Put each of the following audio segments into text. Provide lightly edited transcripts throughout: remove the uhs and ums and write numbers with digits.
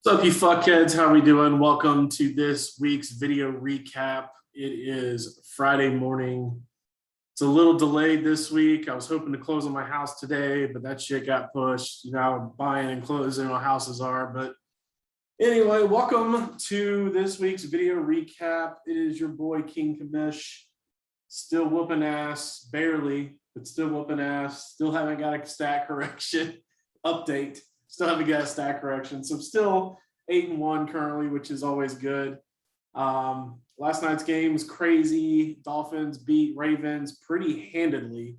What's up, you fuckheads? How we doing? Welcome to this week's video recap. It is Friday morning. It's a little delayed this week. I was hoping to close on my house today, but that shit got pushed. You know how buying and closing on houses are. But anyway, welcome to this week's video recap. It is your boy King Kamish. Still whooping ass, barely, but still whooping ass. Still haven't got a stat correction update. Still haven't got a stat correction. So still 8-1 currently, which is always good. Last night's game was crazy. Dolphins beat Ravens pretty handedly.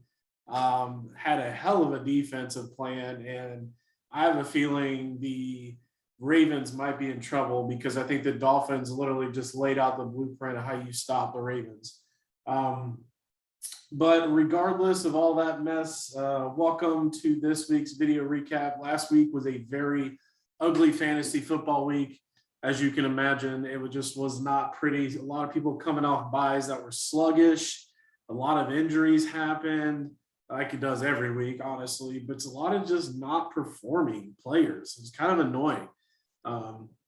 Had a hell of a defensive plan, and I have a feeling the Ravens might be in trouble because I think the Dolphins literally just laid out the blueprint of how you stop the Ravens. But regardless of all that mess, welcome to this week's video recap. Last week was a very ugly fantasy football week. As you can imagine, it was not pretty. A lot of people coming off buys that were sluggish. A lot of injuries happened, like it does every week, honestly. But it's a lot of just not performing players. It's kind of annoying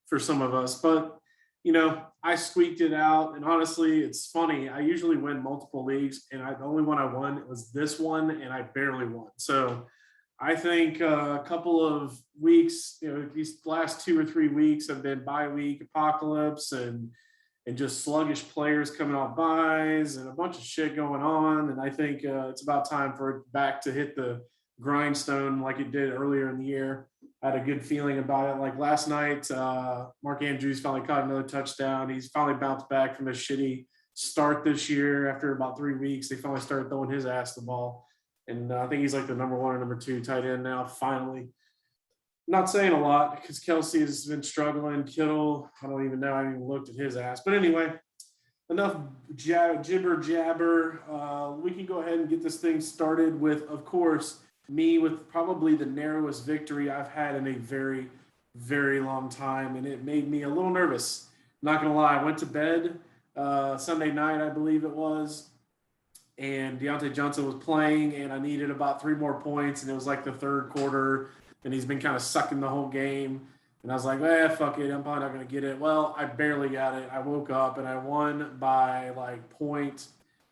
for some of us. But you know, I squeaked it out. And honestly, it's funny. I usually win multiple leagues, and the only one I won was this one, and I barely won. So I think a couple of weeks, these last 2 or 3 weeks have been bye week apocalypse and just sluggish players coming off buys and a bunch of shit going on. And I think it's about time for it back to hit the grindstone like it did earlier in the year. I had a good feeling about it. Like last night, Mark Andrews finally caught another touchdown. He's finally bounced back from a shitty start this year. After about 3 weeks, they finally started throwing his ass the ball. And I think he's like the number 1 or number 2 tight end now, finally. Not saying a lot because Kelsey has been struggling. Kittle, I don't even know. I haven't even looked at his ass. But anyway, enough jibber jabber. We can go ahead and get this thing started with, of course, me with probably the narrowest victory I've had in a very, very long time. And it made me a little nervous. Not going to lie. I went to bed Sunday night, I believe it was. And Deontay Johnson was playing, and I needed about 3 more points. And it was like the third quarter, and he's been kind of sucking the whole game. And I was like, fuck it. I'm probably not going to get it. Well, I barely got it. I woke up, and I won by like point.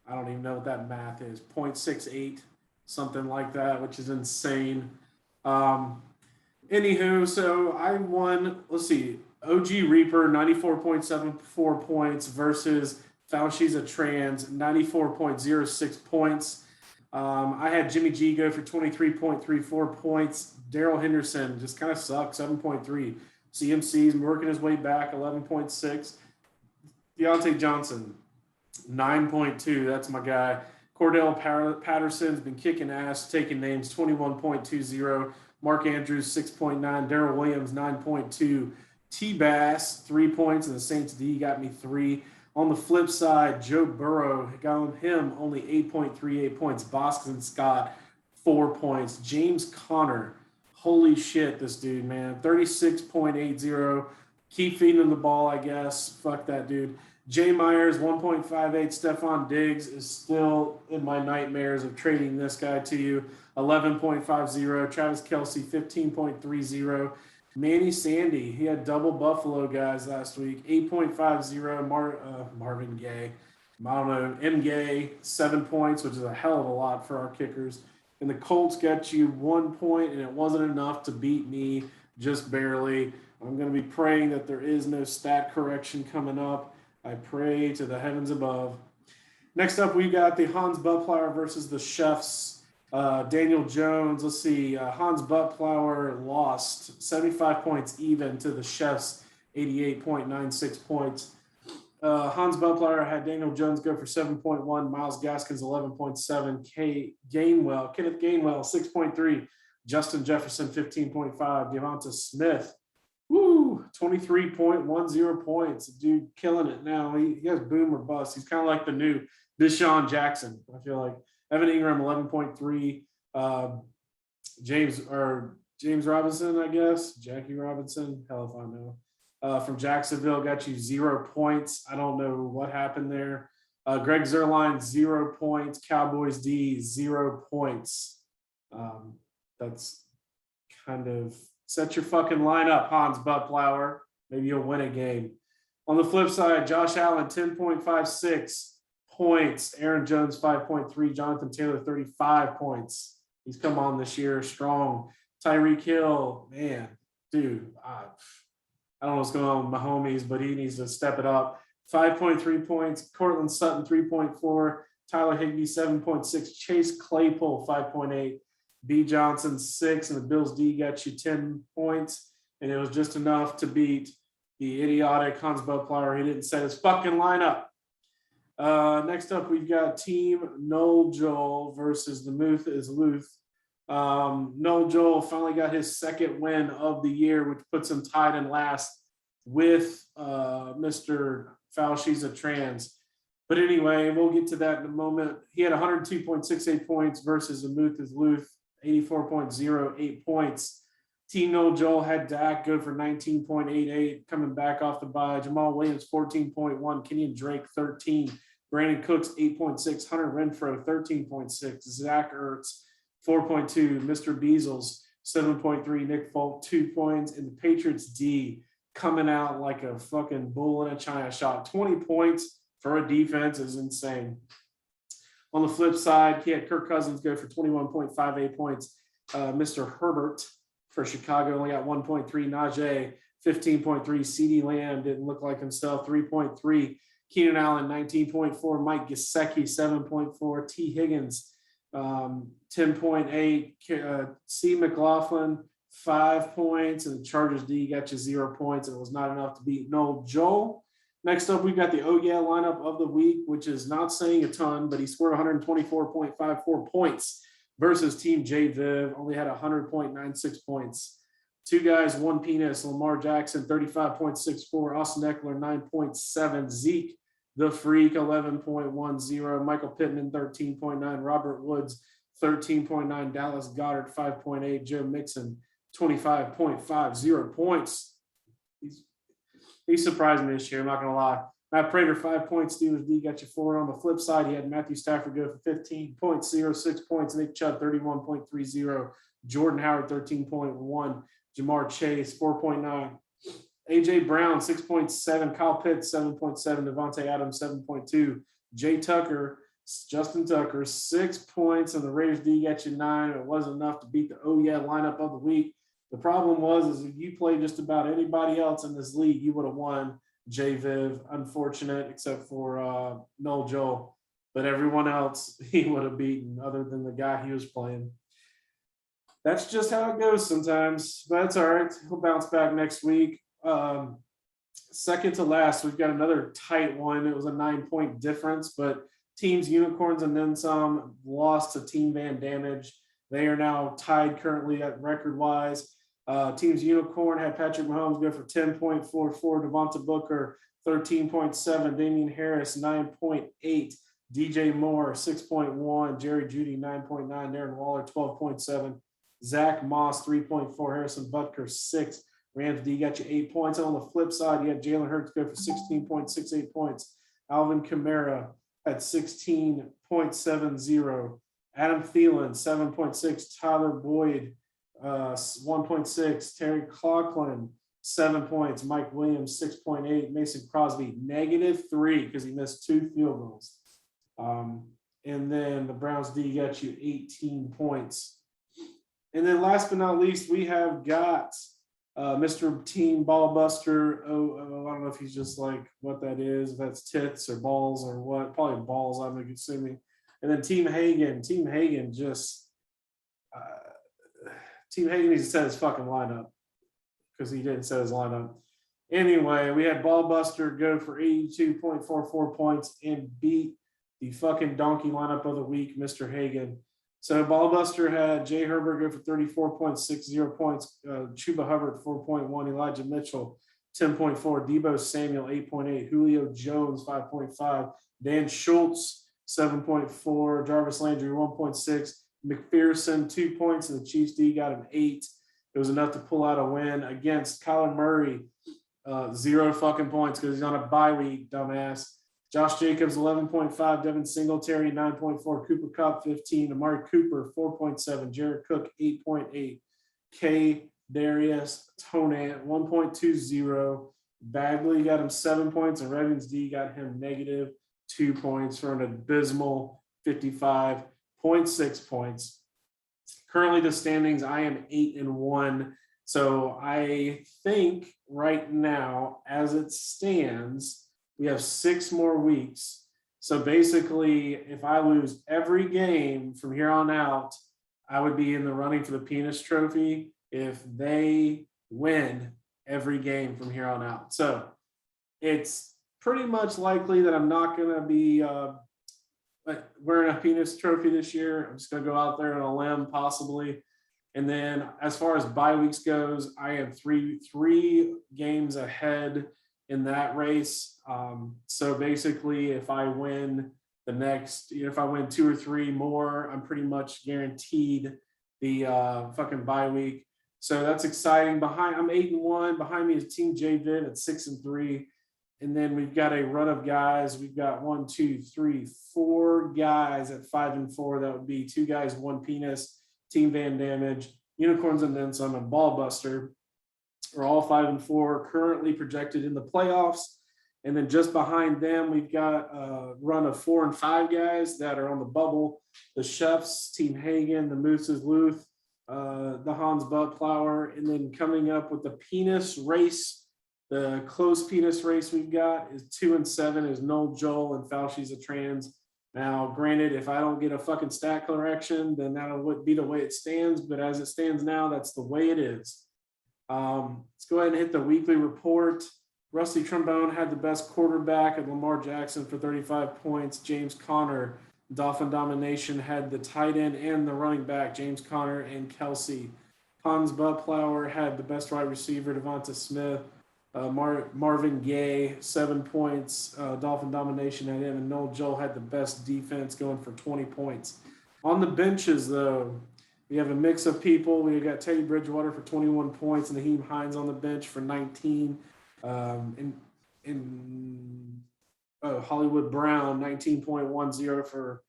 I don't even know what that math is. 0.68. Something like that, which is insane. Anywho, so I won, let's see, OG Reaper, 94.74 points versus Fauci's Trans, 94.06 points. I had Jimmy G go for 23.34 points. Daryl Henderson just kind of sucked, 7.3. CMC's working his way back, 11.6. Deontay Johnson, 9.2. That's my guy. Cordell Patterson's been kicking ass, taking names, 21.20. Mark Andrews, 6.9. Darrell Williams, 9.2. T-Bass, 3 points, and the Saints D got me 3. On the flip side, Joe Burrow got him only 8.38 points. Boston Scott, 4 points. James Conner, holy shit, this dude, man, 36.80. Keep feeding him the ball, I guess. Fuck that dude. Jay Myers, 1.58. Stephon Diggs is still in my nightmares of trading this guy to you. 11.50. Travis Kelce, 15.30. Manny Sandy, he had double Buffalo guys last week. 8.50. Marvin Gaye, I don't know. M. Gay, 7 points, which is a hell of a lot for our kickers. And the Colts got you 1 point, and it wasn't enough to beat me, just barely. I'm going to be praying that there is no stat correction coming up. I pray to the heavens above. Next up, we got the Hans Butplower versus the Chefs. Daniel Jones, let's see. Hans Butplower lost 75 points even to the Chefs, 88.96 points. Hans Butplower had Daniel Jones go for 7.1, Miles Gaskins 11.7, Kenneth Gainwell 6.3, Justin Jefferson 15.5, Devonta Smith, 23.10 points. Dude, killing it now. He has boom or bust. He's kind of like the new Deshaun Jackson, I feel like. Evan Ingram 11.3, James Robinson, I guess. Jackie Robinson, hell if I know. From Jacksonville got you 0 points. I don't know what happened there. Greg Zuerlein, 0 points. Cowboys D, 0 points. That's kind of Set your fucking lineup, Hans Butflower. Maybe you'll win a game. On the flip side, Josh Allen, 10.56 points. Aaron Jones, 5.3. Jonathan Taylor, 35 points. He's come on this year strong. Tyreek Hill, man, dude, I don't know what's going on with my homies, but he needs to step it up. 5.3 points. Cortland Sutton, 3.4. Tyler Higbee, 7.6. Chase Claypool, 5.8. B. Johnson, 6. And the Bills D got you 10 points. And it was just enough to beat the idiotic Hans Butflower. He didn't set his fucking lineup. Next up, we've got Team Noel Joel versus the Muth is Luth. Noel Joel finally got his second win of the year, which puts him tied in last with Mr. Fauci's Trans. But anyway, we'll get to that in a moment. He had 102.68 points versus the Muth is Luth, 84.08 points. Team Noel Joel had Dak go for 19.88, coming back off the bye. Jamal Williams, 14.1. Kenyon Drake, 13. Brandon Cooks, 8.6. Hunter Renfrow, 13.6. Zach Ertz, 4.2. Mr. Beasles, 7.3. Nick Folk, 2 points. And the Patriots D coming out like a fucking bull in a china shop. 20 points for a defense is insane. On the flip side, he had Kirk Cousins go for 21.58 points. Mr. Herbert for Chicago only got 1.3. Najee, 15.3. CeeDee Lamb didn't look like himself, 3.3. Keenan Allen, 19.4. Mike Gesicki, 7.4. T. Higgins, 10.8. C. McLaughlin, 5 points. And the Chargers D got you 0 points. And it was not enough to beat Noel Joel. Next up, we've got the Oh Yeah lineup of the week, which is not saying a ton, but he scored 124.54 points. Versus Team J Viv, only had 100.96 points. 2 guys, 1 penis. Lamar Jackson, 35.64. Austin Eckler, 9.7. Zeke, the Freak, 11.10. Michael Pittman, 13.9. Robert Woods, 13.9. Dallas Goedert, 5.8. Joe Mixon, 25.50 points. He surprised me this year, I'm not going to lie. Matt Prater, 5 points. Steelers D got you 4. On the flip side, he had Matthew Stafford go for 15.06 points. Nick Chubb, 31.30. Jordan Howard, 13.1. Jamar Chase, 4.9. A.J. Brown, 6.7. Kyle Pitts, 7.7. Devontae Adams, 7.2. Jay Tucker, Justin Tucker, 6 points. And the Raiders D got you 9. It wasn't enough to beat the Oh Yeah lineup of the week. The problem was if you played just about anybody else in this league, you would have won. J Viv, unfortunate, except for Noel Joel. But everyone else he would have beaten other than the guy he was playing. That's just how it goes sometimes. But that's all right. He'll bounce back next week. Second to last, we've got another tight one. It was a 9-point difference, but Teams Unicorns and then some lost to Team Van Damage. They are now tied currently at record-wise. Teams Unicorn had Patrick Mahomes go for 10.44. Devonta Booker, 13.7. Damian Harris, 9.8. DJ Moore, 6.1. Jerry Jeudy, 9.9. Darren Waller, 12.7. Zach Moss, 3.4. Harrison Butker, 6. Rams D got you 8 points. And on the flip side, you had Jalen Hurts go for 16.68 points. Alvin Kamara had 16.70. Adam Thielen, 7.6. Tyler Boyd, 1.6. Terry Conklin, 7 points. Mike Williams, 6.8. Mason Crosby, -3 because he missed 2 field goals. And then the Browns D got you 18 points. And then last but not least, we have got Mr. Team Ballbuster. I don't know if he's just like what that is, if that's tits or balls or what. Probably balls, I'm assuming. And then Team Hagen. Team Hagen just Team Hagen needs to set his fucking lineup because he didn't set his lineup. Anyway, we had Ballbuster go for 82.44 points and beat the fucking donkey lineup of the week, Mr. Hagen. So Ballbuster had Jay Herbert go for 34.60 points, Chuba Hubbard 4.1, Elijah Mitchell 10.4, Deebo Samuel 8.8, Julio Jones 5.5, Dan Schultz 7.4, Jarvis Landry 1.6, McPherson 2 points, and the Chiefs D got an 8. It was enough to pull out a win against Kyler Murray, 0 fucking points because he's on a bye week, dumbass. Josh Jacobs, 11.5. Devin Singletary, 9.4. Cooper Kupp, 15. Amari Cooper, 4.7. Jared Cook, 8.8. Darius Tonant, 1.20. Bagley got him 7 points, and Ravens D got him -2 points for an abysmal 55.6 points. Currently, the standings, I am 8-1. So I think right now, as it stands, we have 6 more weeks. So basically, if I lose every game from here on out, I would be in the running for the Penis Trophy if they win every game from here on out. So it's pretty much likely that I'm not going to be wearing a Penis Trophy this year. I'm just going to go out there on a limb, possibly. And then as far as bye weeks goes, I am three games ahead in that race. So basically, if I win if I win 2 or 3 more, I'm pretty much guaranteed the fucking bye week. So that's exciting. I'm 8-1. Behind me is Team JVID at 6-3. And then we've got a run of guys. We've got 1, 2, 3, 4 guys at 5-4. That would be 2 guys, 1 penis, Team Van Damage, Unicorns and Then Some, and Ball Buster. We're all 5-4, currently projected in the playoffs. And then just behind them, we've got a run of 4 and 5 guys that are on the bubble. The Chefs, Team Hagen, the Moose's Luth, the Hans Buttplower, and then coming up with the penis race. The close penis race we've got is 2 and 7 is Noel Joel and Fauci's a trans. Now, granted, if I don't get a fucking stat correction, then that'll be the way it stands. But as it stands now, that's the way it is. Let's go ahead and hit the weekly report. Rusty Trombone had the best quarterback at Lamar Jackson for 35 points. James Conner, Dolphin Domination, had the tight end and the running back, James Conner and Kelsey. Hans Buttplower had the best wide receiver, Devonta Smith. Marvin Gaye, 7 points. Dolphin Domination had him, and Noel Joel had the best defense going for 20 points. On the benches, though, we have a mix of people. We got Teddy Bridgewater for 21 points, and Naheem Hines on the bench for 19. Hollywood Brown, 19.10 for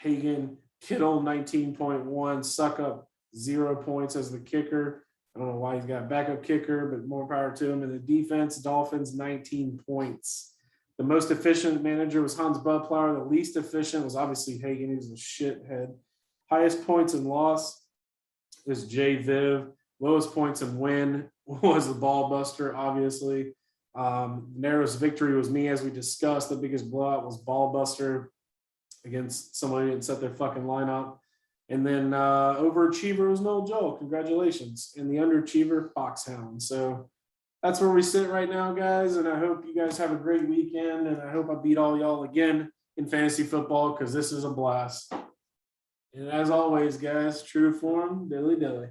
Hagen. Kittle, 19.1. Suck up 0 points as the kicker. I don't know why he's got a backup kicker, but more power to him. And the defense, Dolphins, 19 points. The most efficient manager was Hans Buttplower. The least efficient was obviously Hagen. He was a shithead. Highest points and loss is Jay Viv. Lowest points and win was the Ball Buster, obviously. Narrowest victory was me, as we discussed. The biggest blowout was Ball Buster against somebody who didn't set their fucking lineup. And then overachiever was Noel Joel. Congratulations. And the underachiever, Foxhound. So that's where we sit right now, guys. And I hope you guys have a great weekend. And I hope I beat all y'all again in fantasy football, because this is a blast. And as always, guys, true form, dilly dilly.